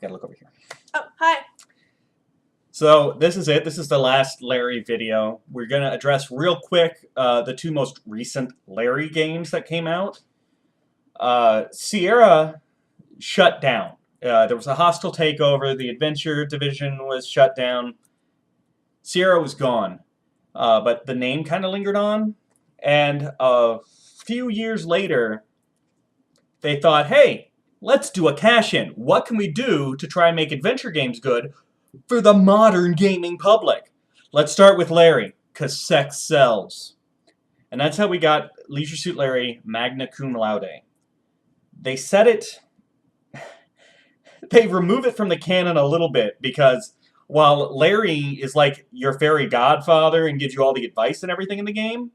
Gotta look over here. Oh, hi. So this is it. This is the last Larry video. We're going to address real quick the two most recent Larry games that came out. Sierra shut down. There was a hostile takeover. The Adventure division was shut down. Sierra was gone. But the name kind of lingered on. And a few years later, they thought, hey, let's do a cash-in. What can we do to try and make adventure games good for the modern gaming public? Let's start with Larry, because sex sells. And that's how we got Leisure Suit Larry magna cum laude. They said it... They remove it from the canon a little bit, because while Larry is like your fairy godfather and gives you all the advice and everything in the game,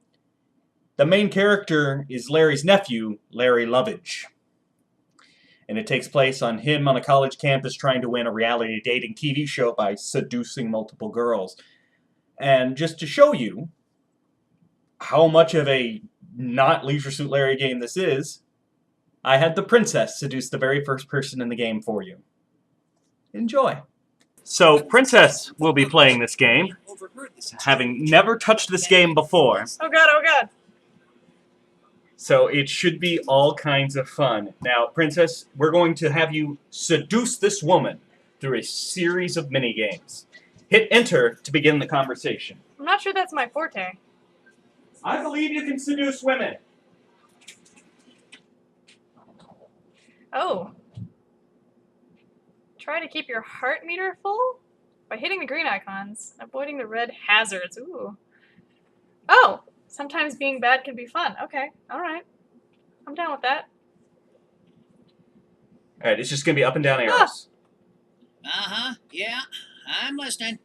the main character is Larry's nephew, Larry Lovage. And it takes place on him on a college campus trying to win a reality dating TV show by seducing multiple girls. And just to show you how much of a not Leisure Suit Larry game this is, I had the princess seduce the very first person in the game for you. Enjoy. So, Princess will be playing this game, having never touched this game before. Oh god, oh god. So it should be all kinds of fun. Now, Princess, we're going to have you seduce this woman through a series of mini-games. Hit enter to begin the conversation. I'm not sure that's my forte. I believe you can seduce women. Oh. Try to keep your heart meter full by hitting the green icons, avoiding the red hazards. Ooh. Oh! Sometimes being bad can be fun. Okay, alright. I'm down with that. Alright, it's just going to be up and down arrows. Uh-huh, yeah, I'm listening.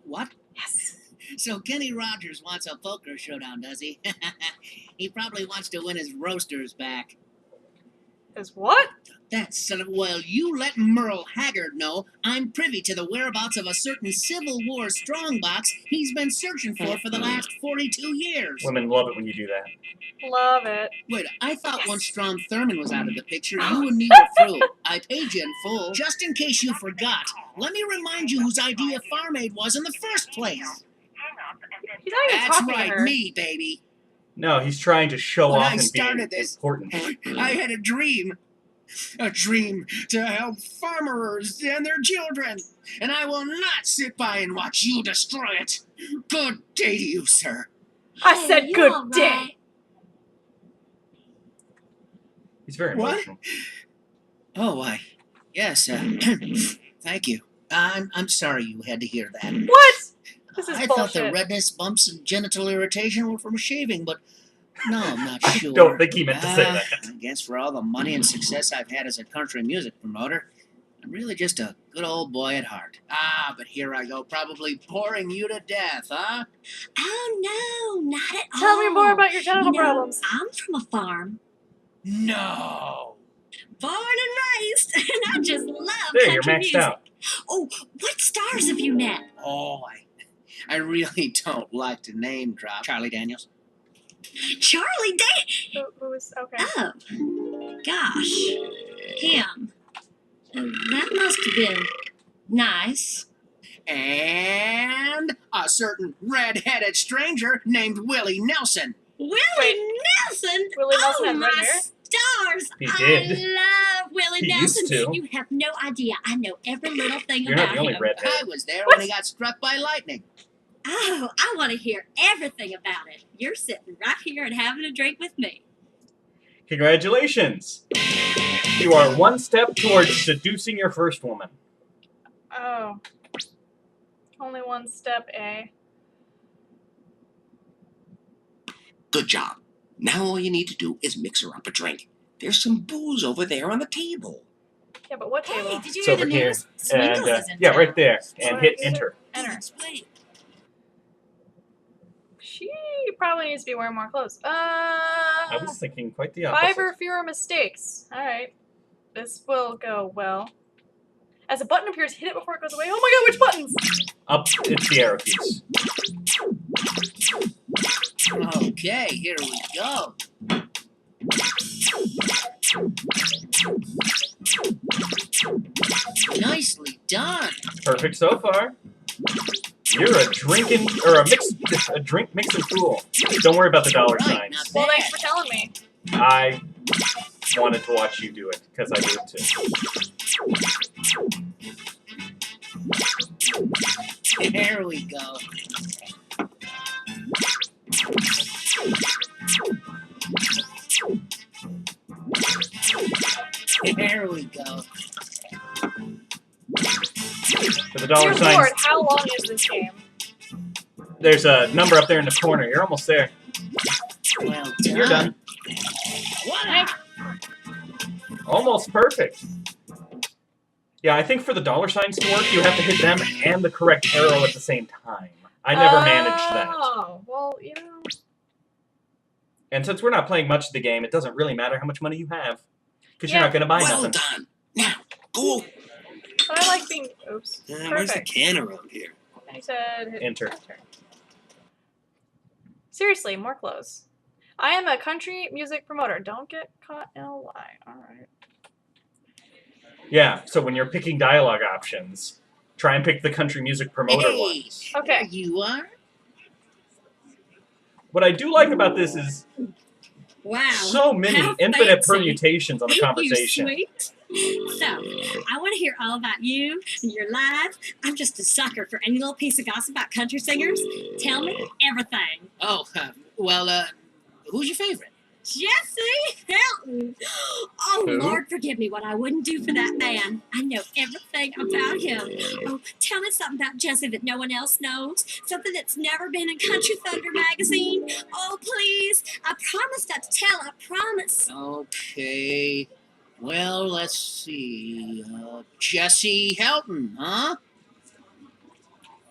What? Yes. So Kenny Rogers wants a poker showdown, does he? He probably wants to win his roasters back. Is what? That son of... Well, you let Merle Haggard know I'm privy to the whereabouts of a certain Civil War strongbox he's been searching for the last 42 years. Women love it when you do that. Love it. Wait, I thought once Strom Thurmond was out of the picture, you and me were through. I paid you in full. Just in case you forgot, let me remind you whose idea Farm Aid was in the first place. He's not even That's talking to right, her. me, baby. No, he's trying to show When off I and be started this, important. I had a dream. A dream to help farmers and their children. And I will not sit by and watch you destroy it. Good day to you, sir. I said good day. He's very What? emotional. Oh, why? Yes, thank you. I'm sorry you had to hear that. What? This is I bullshit. thought the redness, bumps, and genital irritation were from shaving, but no, I'm not sure. Don't think he meant to say that. I guess for all the money and success I've had as a country music promoter, I'm really just a good old boy at heart. Ah, but here I go, probably boring you to death, huh? Oh, no, not at all. Tell me more about your genital You know, problems. I'm from a farm, No. born and raised, and I just love There, you're country maxed music. out. Oh, what stars have you met? Oh, I really don't like to name drop. Charlie Daniels. Charlie Day. Who was okay? Oh, gosh, him. That must have been nice. And a certain red-headed stranger named Willie Nelson. Willie Wait. Nelson. Willie Nelson Oh, had red my hair? stars. He I did. love Willie He Nelson. used to. You have no idea. I know every little thing You're about not the only him. redhead. I was there What? when he got struck by lightning. Oh, I want to hear everything about it. You're sitting right here and having a drink with me. Congratulations! You are one step towards seducing your first woman. Oh. Only one step, eh? Good job. Now all you need to do is mix her up a drink. There's some booze over there on the table. Yeah, but what table? Hey, did you It's hear over the here. news? Swingles And, is in yeah, town. right there. And Alright, hit good. enter. Enter. Explain. She probably needs to be wearing more clothes. I was thinking quite the 5 opposite. or fewer mistakes. Alright. This will go well. As a button appears, hit it before it goes away. Oh my god, which buttons? Up, it's the arrow keys. Okay, here we go. done. Perfect so far. You're a drinking or a drink mixing fool. Don't worry about the dollar Right, signs. Well, thanks for telling me. I wanted to watch you do it because I do it too. There we go. There we go. For the dollar Dear signs, Lord, how long is this game? there's a number up there in the corner. You're almost there. Well done. You're done. Thanks. Almost perfect. Yeah, I think for the dollar signs to work, you have to hit them and the correct arrow at the same time. I never managed that. Oh, well, you know. And since we're not playing much of the game, it doesn't really matter how much money you have. Because you're Yeah. not going to buy Well nothing. done. Now, go. But I like being. Oops. Where's the Perfect. can around here? I said. hit Enter. Seriously, more clothes. I am a country music promoter. Don't get caught in a lie. Alright. Yeah, so when you're picking dialogue options, try and pick the country music promoter Hey, ones. there Okay. you are. What I do like about this is Wow. so many how infinite fancy. permutations on the Ain't you conversation. sweet? So, I want to hear all about you and your life. I'm just a sucker for any little piece of gossip about country singers. Tell me everything. Oh, well, who's your favorite? Jesse Hilton. Oh, Who? Lord, forgive me what I wouldn't do for that man. I know everything about him. Oh, tell me something about Jesse that no one else knows. Something that's never been in Country Thunder magazine. Oh, please. I promise not to tell. I promise. Okay. Well, let's see. Jesse Helton, huh?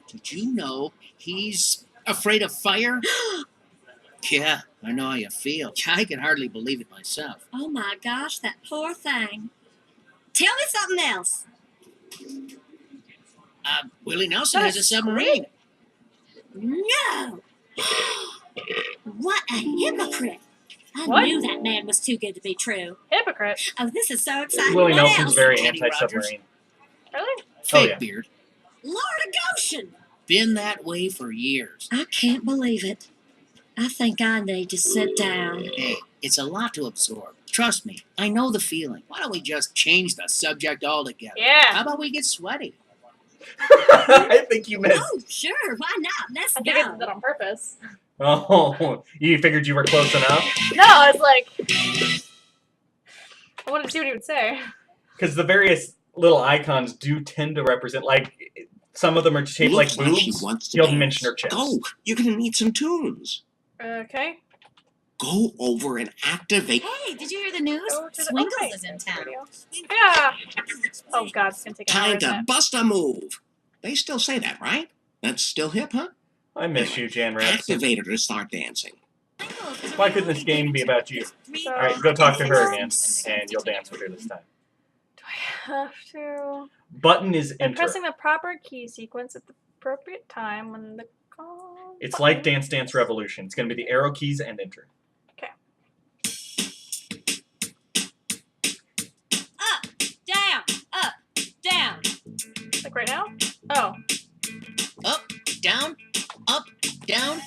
Did you know he's afraid of fire? Yeah, I know how you feel. I can hardly believe it myself. Oh, my gosh, that poor thing. Tell me something else. Willie Nelson has a submarine. No. What a hypocrite. I What? knew that man was too good to be true. Hypocrite. Oh, this is so exciting. Willie What Nelson's else? very Kenny anti-submarine. Really? Fake yeah. beard. Lord of Goshen. Been that way for years. I can't believe it. I think I need to sit down. Hey, it's a lot to absorb. Trust me, I know the feeling. Why don't we just change the subject altogether? How Yeah. about we get sweaty? I think you missed. Oh, sure. Why not? Let's I think I did go. that on purpose. Oh, you figured you were close enough? No, I was like. I wanted to see what he would say. Because the various little icons do tend to represent, like, some of them are shaped like Looks she boobs. wants to He'll dance. mention her chest. Go. You're going to need some tunes. Okay. Go over and activate. Hey, did you hear the news? Go to the Swinkles okay. is in town. Radio. Yeah. Oh God, it's gonna take an hour. Time isn't to it? bust a move. They still say that, right? That's still hip, huh? I miss you, Jan Rapson. Activate her to start dancing. Why couldn't this game be about you? So, Alright, go talk to her again, and you'll dance with her this time. do I have to? Button is I'm enter. pressing the proper key sequence at the appropriate time when the call. It's like Dance Dance Revolution. It's going to be the arrow keys and enter. Down. Like right now? Oh. Up, down, up, down.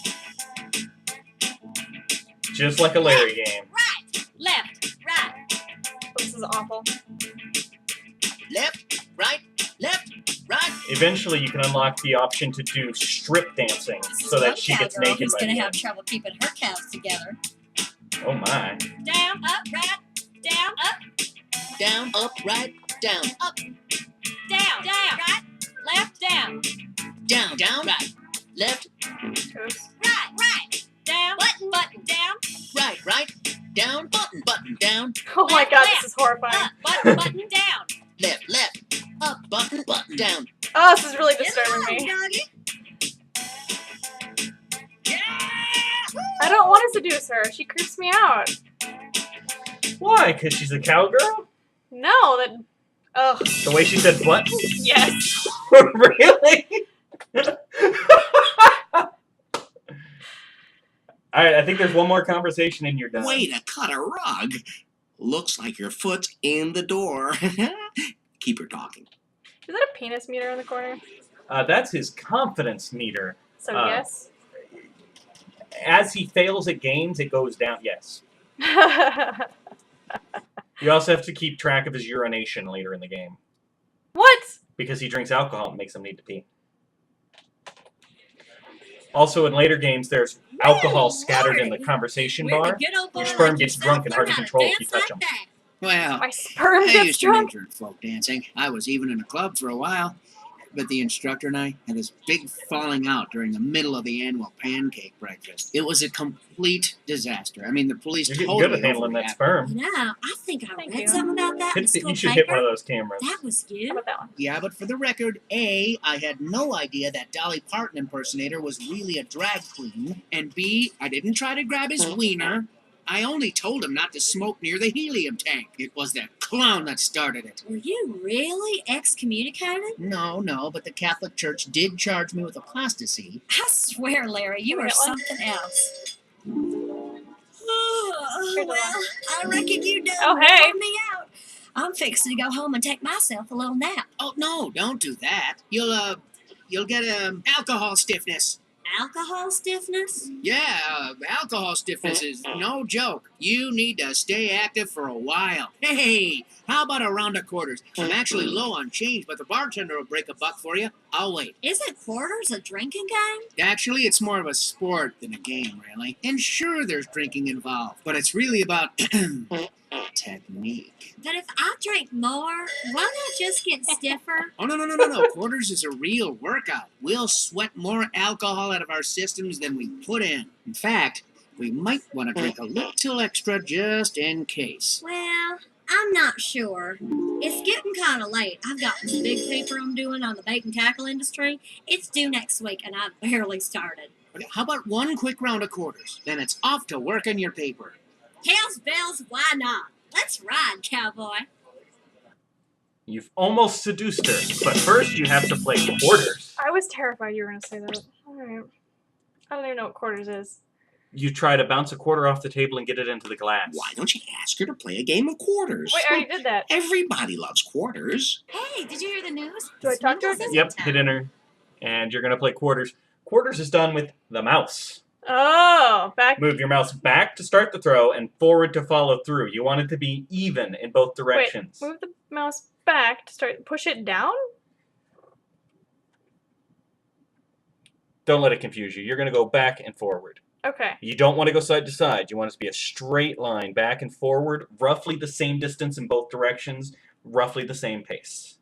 Just like a Larry game. Right. Left. Right. This is awful. Left, right, right. Eventually, you can unlock the option to do strip dancing so that she gets naked Who's by going the to have end. trouble keeping her cows together. Oh my. Down, up, right. Down, up, Down, up, right, down. up. Down, right. Left, down. Down, right. Left, Oops. Right. Down, button, down. right, down, button, down. Oh my God, this is horrifying. Up, button, down. Left, up, button, down. Oh, this is really disturbing me. I don't want to seduce her. She creeps me out. Why? Because she's a cowgirl? No, that. Ugh. The way she said button? Yes. Really? Alright, I think there's one more conversation and you're done. Way to cut a rug. Looks like your foot's in the door. Keep her talking. Is that a penis meter in the corner? That's his confidence meter. So yes. As he fails at games, it goes down. Yes. You also have to keep track of his urination later in the game. What? Because he drinks alcohol and makes him need to pee. Also, in later games, there's alcohol scattered in the conversation bar. Your sperm gets drunk and hard to control if you touch him. Well, My sperm I gets used to drunk. major in folk dancing. I was even in a club for a while. But the instructor and I had this big falling out during the middle of the annual pancake breakfast. It was a complete disaster. I mean, the police You're getting totally good at handling that overreacted. sperm. You know, I think I Thank read you. something about that in the school You should paper. hit one of those cameras. That was How you. about that one? Yeah, but for the record, A, I had no idea that Dolly Parton impersonator was really a drag queen. And B, I didn't try to grab his wiener. I only told him not to smoke near the helium tank. It was that clown that started it. Were you really excommunicated? No, but the Catholic Church did charge me with apostasy. I swear, Larry, you Can we are get one? something else. Oh, Here's well, one. I reckon you done Oh, hey. wore me out. I'm fixing to go home and take myself a little nap. Oh, no, don't do that. You'll get alcohol stiffness. Alcohol stiffness? Yeah, alcohol stiffness is no joke. You need to stay active for a while. Hey, how about a round of quarters? I'm actually low on change, but the bartender will break a buck for you. I'll wait. Isn't quarters a drinking game? Actually, it's more of a sport than a game, really. And sure, there's drinking involved, but it's really about technique. But if I drink more, why not just get stiffer? Oh, no. Quarters is a real workout. We'll sweat more alcohol out of our systems than we put in. In fact, we might want to drink a little extra just in case. Well, I'm not sure. It's getting kind of late. I've got this big paper I'm doing on the bait and tackle industry. It's due next week, and I've barely started. Okay, how about one quick round of quarters? Then it's off to work on your paper. Hells bells, why not? Let's ride, cowboy. You've almost seduced her, but first you have to play quarters. I was terrified you were going to say that. Alright. I don't even know what quarters is. You try to bounce a quarter off the table and get it into the glass. Why don't you ask her to play a game of quarters? Wait, I already did that. Everybody loves quarters. Hey, did you hear the news? Do I talk to her? Sniffles is Yep, in hit town. enter. And you're going to play quarters. Quarters is done with the mouse. Oh, back. Move your mouse back to start the throw and forward to follow through. You want it to be even in both directions. Wait, move the mouse back to start. Push it down? Don't let it confuse you. You're going to go back and forward. Okay. You don't want to go side to side. You want it to be a straight line back and forward, roughly the same distance in both directions, roughly the same pace.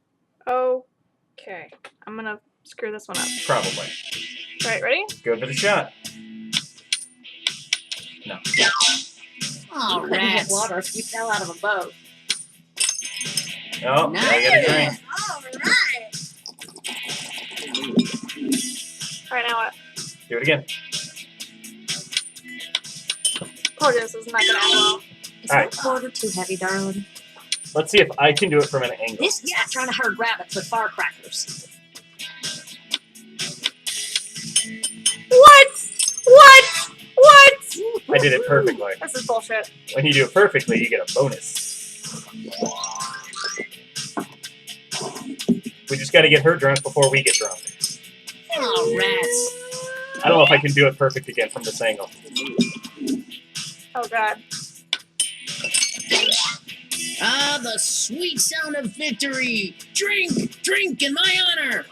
Okay. I'm going to screw this one up. Probably. Alright, ready? Go for the shot. No. Oh, You couldn't hit rats. water if you fell out of a boat. Oh, now I got a drink. All right. Alright, now what? Do it again. Oh, this is not going to end well. Is All right. that water too heavy, darling? Let's see if I can do it from an angle. This is like trying to herd rabbits with firecrackers. What? I did it perfectly. This is bullshit. When you do it perfectly, you get a bonus. We just got to get her drunk before we get drunk. Oh, rats. I don't know if I can do it perfect again from this angle. Oh, God. Ah, the sweet sound of victory. Drink in my honor.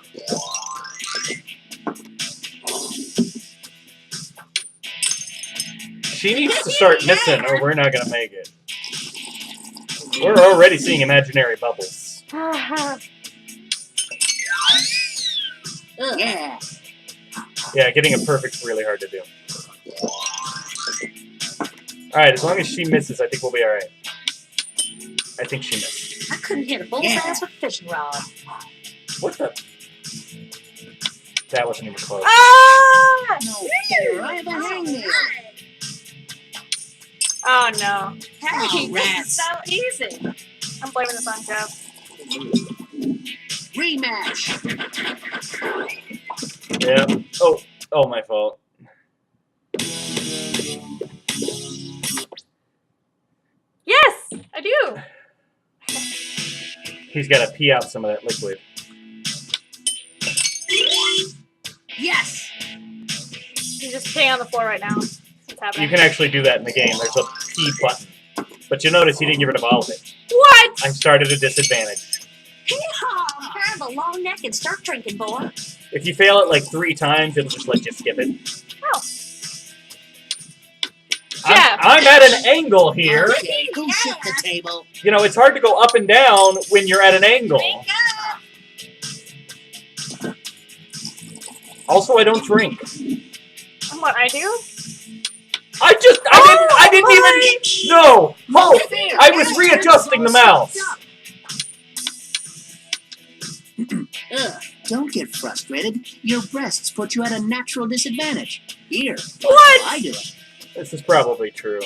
She needs to start missing or we're not going to make it. We're already seeing imaginary bubbles. Ugh. Yeah. Yeah, getting it perfect is really hard to do. Alright, as long as she misses, I think we'll be alright. I think she missed. I couldn't hit a bull's Yeah. ass with a fishing rod. What the? That wasn't even close. Ah! No, right behind me. Oh, no. Hey, Oh, this rats. is so easy. I'm blaming this on Jeff. Rematch. Yeah. Oh, my fault. Yes, I do. He's got to pee out some of that liquid. stay on the floor right now. What's happening? You can actually do that in the game. There's a P button. But you'll notice he didn't get rid of all of it. What? I'm started at a disadvantage. Hee-haw! Grab a long neck and start drinking, boy. If you fail it like 3 times, it'll just let you skip it. Oh. I'm, I'm at an angle here. Okay, who shook the table? You know, it's hard to go up and down when you're at an angle. Also, I don't drink. And what I do? I didn't even. No, oh, I was readjusting the mouse. Ugh, don't get frustrated. Your breasts put you at a natural disadvantage. Here, What? I do it. This is probably true.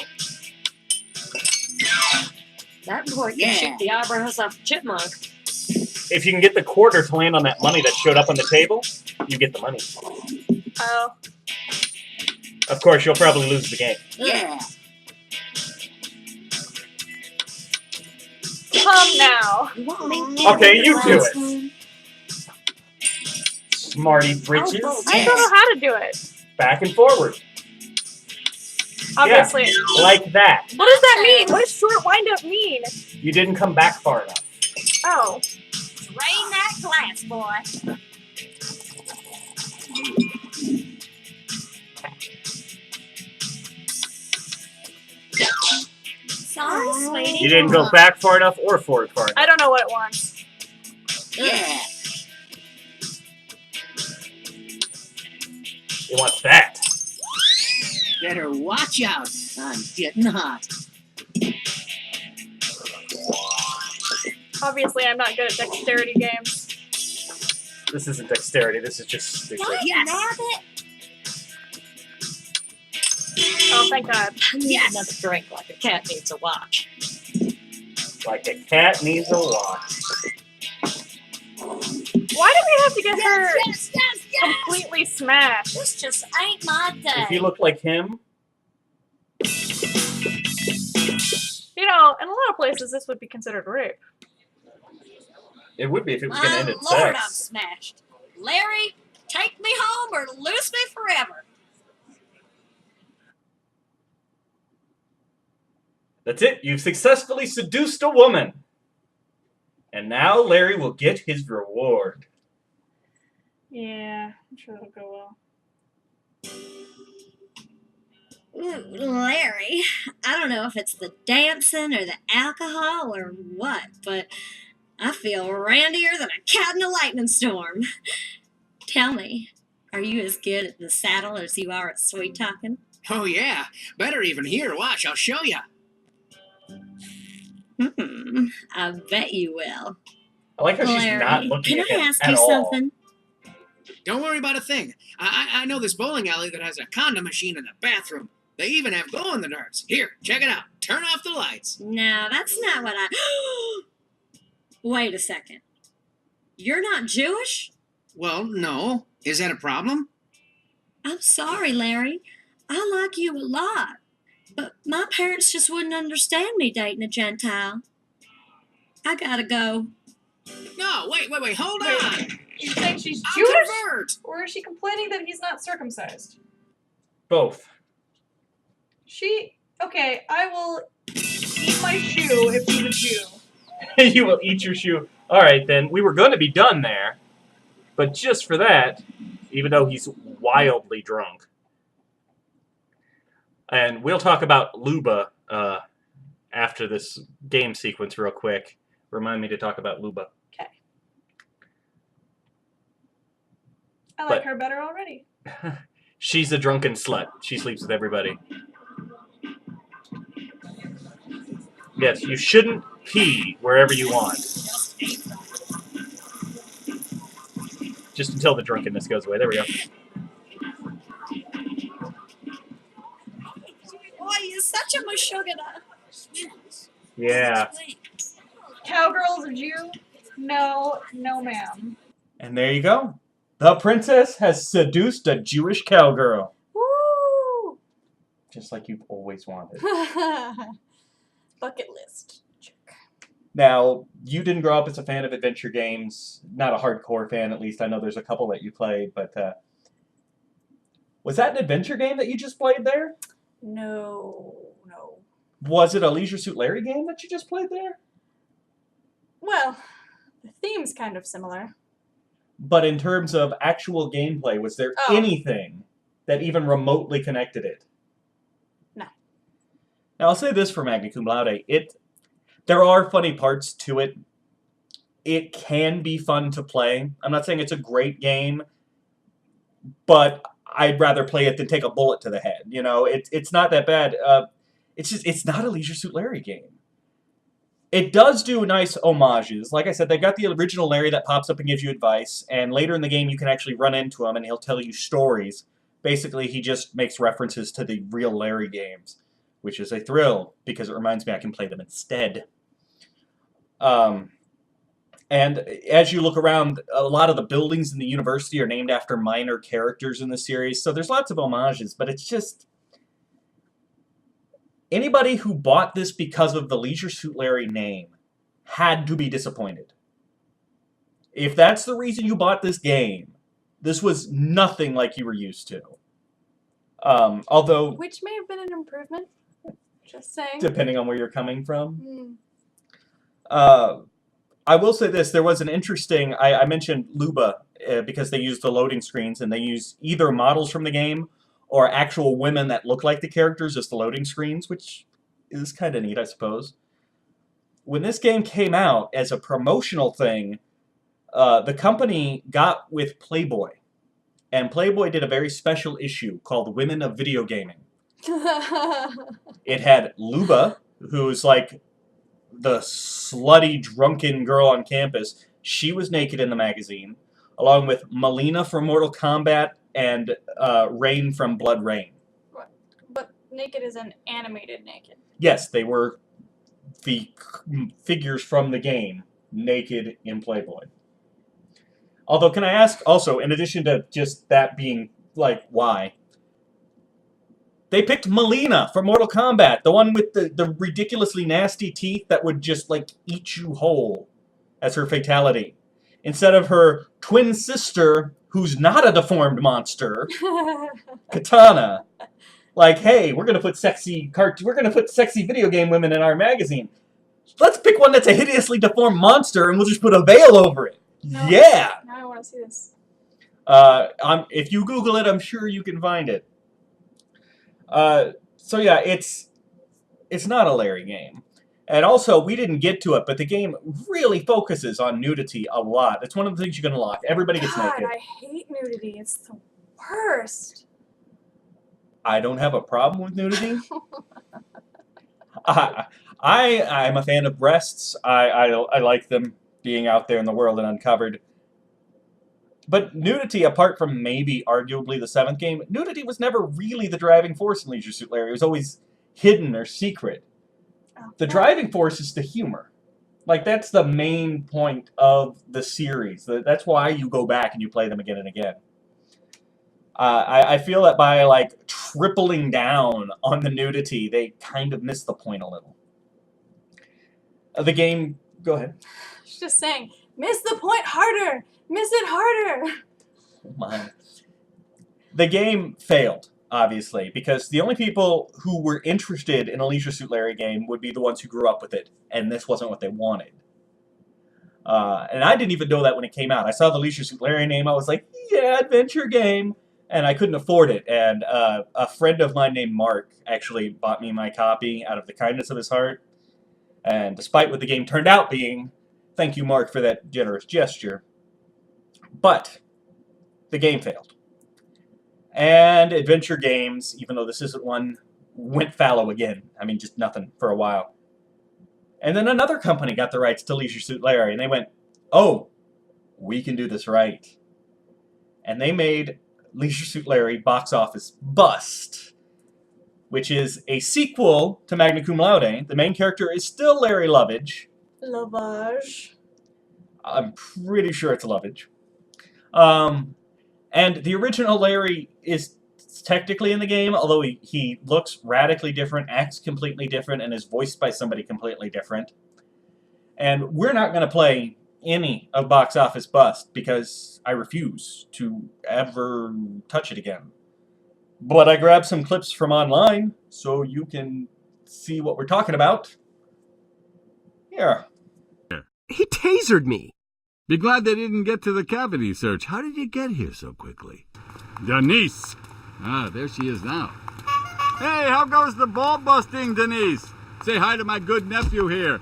That boy can Yeah. shoot the eyebrows off a chipmunk. If you can get the quarter to land on that money that showed up on the table, you get the money. Oh. Of course, you'll probably lose the game. Yeah. Come now. You want me to Okay, get you the do last it. one? Smarty britches. Oh, I don't know how to do it. Back and forward. Obviously. Like that. What does that mean? What does short wind-up mean? You didn't come back far enough. Oh. Drain that glass, boy. Sorry, sweetie. You didn't go back far enough or forward far enough. I don't know what it wants. Yeah. It wants that. Better watch out. I'm getting hot. Obviously, I'm not good at dexterity games. This isn't dexterity. This is just stupid. Yes. Nabbit. Oh, thank God. I need another drink like a cat needs a watch. Like a cat needs a watch. Why do we have to get her Yes, yes, yes. completely smashed? This just ain't my day. If you look like him, You know, in a lot of places, this would be considered rape. it would be if it was going to end My in Lord, I'm sex. smashed. Larry, take me home or lose me forever. That's it. You've successfully seduced a woman. And now Larry will get his reward. Yeah, I'm sure it'll go well. Larry, I don't know if it's the dancing or the alcohol or what, but I feel randier than a cat in a lightning storm. Tell me, are you as good at the saddle as you are at sweet talking? Oh, yeah. Better even here. Watch, I'll show you. I bet you will. I like how she's Larry, not looking can at I him ask at you all. something? Don't worry about a thing. I know this bowling alley that has a condom machine in the bathroom. They even have glow-in-the-darks. Here, check it out. Turn off the lights. No, that's not what I... Wait a second. You're not Jewish? Well, no. Is that a problem? I'm sorry, Larry. I like you a lot. But my parents just wouldn't understand me dating a Gentile. I gotta go. No, wait, hold Wait. on. You think she's I'll Jewish? convert. Or is she complaining that he's not circumcised? Both. Okay, I will eat my shoe if he's a Jew. You will eat your shoe. All right, then. We were going to be done there. But just for that, even though he's wildly drunk. And we'll talk about Luba after this game sequence real quick. Remind me to talk about Luba. Okay. I like But- her better already. She's a drunken slut. She sleeps with everybody. Yes, you shouldn't pee wherever you want. Just until the drunkenness goes away. There we go. Boy, you're such a mashugana. Yeah. Cowgirl's a Jew? No, ma'am. And there you go. The princess has seduced a Jewish cowgirl. Woo! Just like you've always wanted. Bucket list. Check. Now, you didn't grow up as a fan of adventure games. Not a hardcore fan, at least. I know there's a couple that you played, but Was that an adventure game that you just played there? No. Was it a Leisure Suit Larry game that you just played there? Well, the theme's kind of similar. But in terms of actual gameplay, was there anything that even remotely connected it? No. Now, I'll say this for Magna Cum Laude. There are funny parts to it. It can be fun to play. I'm not saying it's a great game, but I'd rather play it than take a bullet to the head. You know, it's not that bad. It's not a Leisure Suit Larry game. It does do nice homages. Like I said, they got the original Larry that pops up and gives you advice, and later in the game you can actually run into him and he'll tell you stories. Basically, he just makes references to the real Larry games, which is a thrill, because it reminds me I can play them instead. And as you look around, a lot of the buildings in the university are named after minor characters in the series, so there's lots of homages, but it's just... Anybody who bought this because of the Leisure Suit Larry name had to be disappointed. If that's the reason you bought this game, this was nothing like you were used to. Although... Which may have been an improvement. Just saying. Depending on where you're coming from. Mm. I will say this, there was an interesting... I mentioned Luba because they used the loading screens, and they use either models from the game or actual women that look like the characters as the loading screens, which is kind of neat, I suppose. When this game came out as a promotional thing, the company got with Playboy, and Playboy did a very special issue called Women of Video Gaming. It had Luba, who's like the slutty, drunken girl on campus. She was naked in the magazine, along with Melina from Mortal Kombat and Rain from Blood Rain. But naked is an animated naked. Yes, they were the figures from the game, naked in Playboy. Although, can I ask, also, in addition to just that being, like, why? They picked Melina from Mortal Kombat, the one with the ridiculously nasty teeth that would just, like, eat you whole as her fatality. Instead of her twin sister, who's not a deformed monster, Katana. Like, hey, we're gonna put sexy video game women in our magazine. Let's pick one that's a hideously deformed monster, and we'll just put a veil over it. No, Yeah. Now I want to see this. If you Google it, I'm sure you can find it. So yeah, it's not a Larry game. And also, we didn't get to it, but the game really focuses on nudity a lot. It's one of the things you can unlock. Everybody gets God, naked. I hate nudity. It's the worst. I don't have a problem with nudity. I'm a fan of breasts. I like them being out there in the world and uncovered. But nudity, apart from maybe arguably the seventh game, nudity was never really the driving force in Leisure Suit Larry. It was always hidden or secret. The driving force is the humor. Like, that's the main point of the series. That's why you go back and you play them again and again. I feel that by, like, tripling down on the nudity, they kind of miss the point a little. The game... Go ahead. Just saying, miss the point harder! Miss it harder! Oh my. The game failed, obviously, because the only people who were interested in a Leisure Suit Larry game would be the ones who grew up with it, and this wasn't what they wanted. And I didn't even know that when it came out. I saw the Leisure Suit Larry name, I was like, yeah, adventure game! And I couldn't afford it, and a friend of mine named Mark actually bought me my copy out of the kindness of his heart. And despite what the game turned out being, thank you, Mark, for that generous gesture. But the game failed. And adventure games, even though this isn't one, went fallow again. I mean, just nothing for a while. And then another company got the rights to Leisure Suit Larry, and they went, oh, we can do this right. And they made Leisure Suit Larry box office bust, which is a sequel to Magna Cum Laude. The main character is still Larry Lovage. Lovage. I'm pretty sure it's Lovage. And the original Larry is technically in the game, although he looks radically different, acts completely different, and is voiced by somebody completely different. And we're not going to play any of Box Office Bust because I refuse to ever touch it again. But I grabbed some clips from online so you can see what we're talking about. Here. He tasered me. Be glad they didn't get to the cavity search. How did you get here so quickly? Denise! Ah, there she is now. Hey, how goes the ball busting, Denise? Say hi to my good nephew here.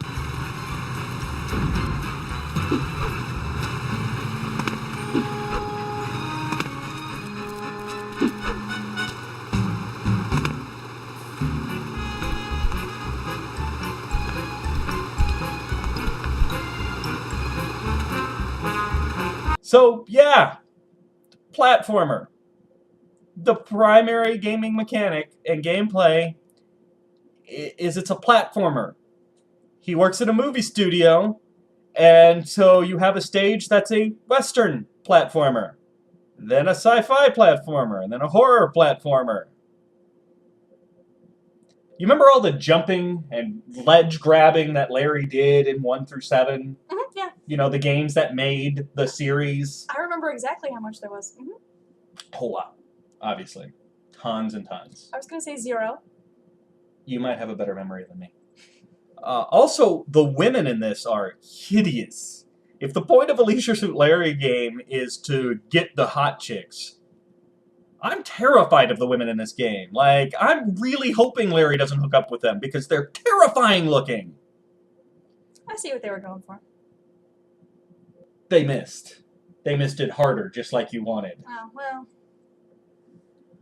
So, yeah, platformer. The primary gaming mechanic and gameplay is it's a platformer. He works at a movie studio, and so you have a stage that's a Western platformer, then a sci-fi platformer, and then a horror platformer. You remember all the jumping and ledge grabbing that Larry did in 1 through 7? Yeah. You know, the games that made the series? I remember exactly how much there was. A whole lot, obviously. Tons and tons. I was going to say 0. You might have a better memory than me. Also, the women in this are hideous. If the point of a Leisure Suit Larry game is to get the hot chicks, I'm terrified of the women in this game. Like, I'm really hoping Larry doesn't hook up with them because they're terrifying looking. I see what they were going for. They missed. They missed it harder, just like you wanted. Oh, well.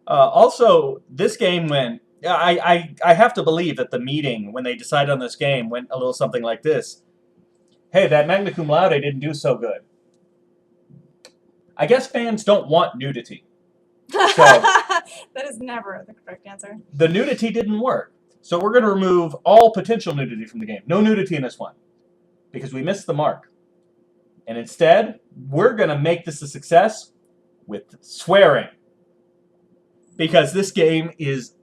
Also, this game went... I have to believe that the meeting, when they decided on this game, went a little something like this. Hey, that magna cum laude didn't do so good. I guess fans don't want nudity. That is never the correct answer. The nudity didn't work. So we're going to remove all potential nudity from the game. No nudity in this one. Because we missed the mark. And instead, we're going to make this a success with swearing. Because this game is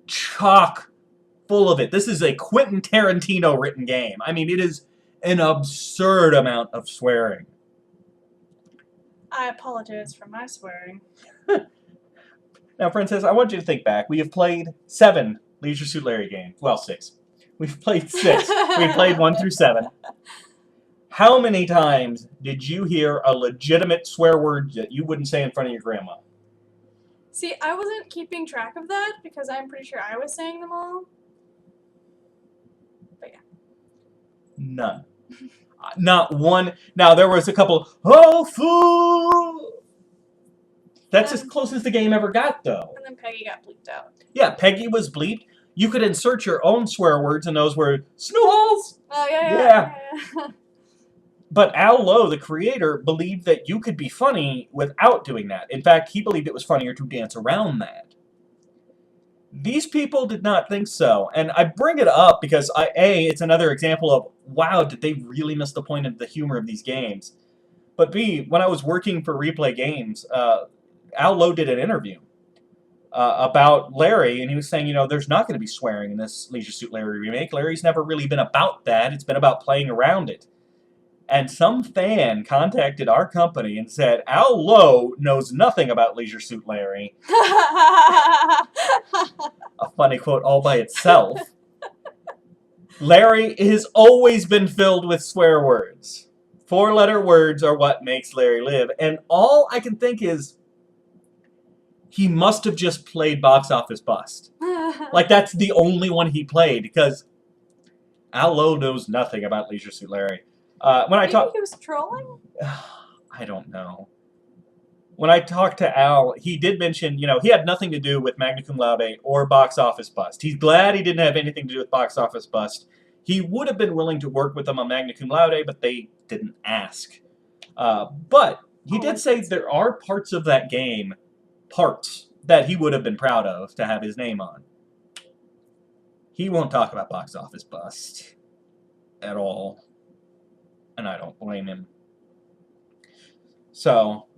chock full of it. This is a Quentin Tarantino written game. I mean, it is an absurd amount of swearing. I apologize for my swearing. Now, Princess, I want you to think back. We have played 7 Leisure Suit Larry games. Well, 6. We've played 6. We've played 1 through 7. How many times did you hear a legitimate swear word that you wouldn't say in front of your grandma? See, I wasn't keeping track of that because I'm pretty sure I was saying them all. But yeah. None. Not one. Now, there was a couple, oh, fool! That's as close as the game ever got, though. And then Peggy got bleeped out. Yeah, Peggy was bleeped. You could insert your own swear words, and those were snowballs. Oh, yeah. But Al Lowe, the creator, believed that you could be funny without doing that. In fact, he believed it was funnier to dance around that. These people did not think so. And I bring it up because, it's another example of, wow, did they really miss the point of the humor of these games? But B, when I was working for Replay Games, Al Lowe did an interview about Larry, and he was saying, there's not going to be swearing in this Leisure Suit Larry remake. Larry's never really been about that. It's been about playing around it. And some fan contacted our company and said, Al Lowe knows nothing about Leisure Suit Larry. A funny quote all by itself. Larry has always been filled with swear words. 4-letter words are what makes Larry live. And all I can think is, he must have just played Box Office Bust. Like, that's the only one he played, because Al Lowe knows nothing about Leisure Suit Larry. When I talk, he was trolling? I don't know. When I talked to Al, he did mention, he had nothing to do with Magna Cum Laude or Box Office Bust. He's glad he didn't have anything to do with Box Office Bust. He would have been willing to work with them on Magna Cum Laude, but they didn't ask. But he did say there are parts of that game, that he would have been proud of to have his name on. He won't talk about Box Office Bust at all. And I don't blame him. So,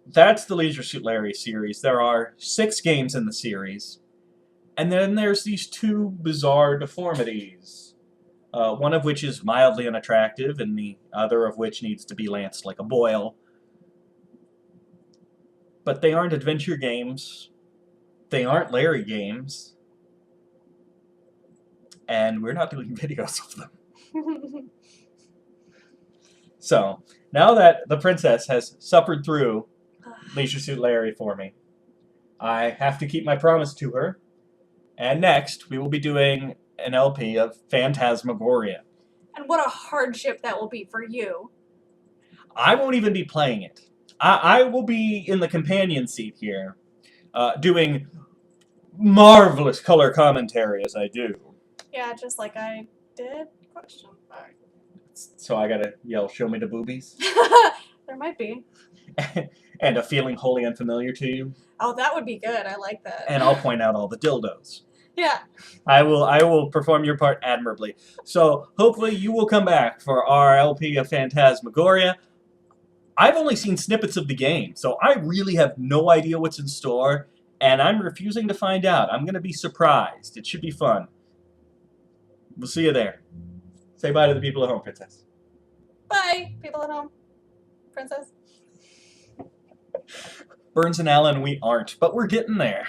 that's the Leisure Suit Larry series. There are 6 games in the series. And then there's these 2 bizarre deformities. One of which is mildly unattractive, and the other of which needs to be lanced like a boil. But they aren't adventure games. they aren't Larry games. And we're not doing videos of them. So, now that the princess has suffered through Leisure Suit Larry for me, I have to keep my promise to her. And next, we will be doing an LP of Phantasmagoria. And what a hardship that will be for you. I won't even be playing it. I will be in the companion seat here, doing marvelous color commentary as I do. Yeah, just like I did? Question mark. So I gotta yell, "Show me the boobies," There might be. and a feeling wholly unfamiliar to you. Oh, that would be good. I like that. And I'll point out all the dildos. Yeah. I will perform your part admirably. So hopefully you will come back for our LP of Phantasmagoria. I've only seen snippets of the game, so I really have no idea what's in store, and I'm refusing to find out. I'm going to be surprised. It should be fun. We'll see you there. Say bye to the people at home, Princess. Bye, people at home. Princess. Burns and Allen, we aren't, but we're getting there.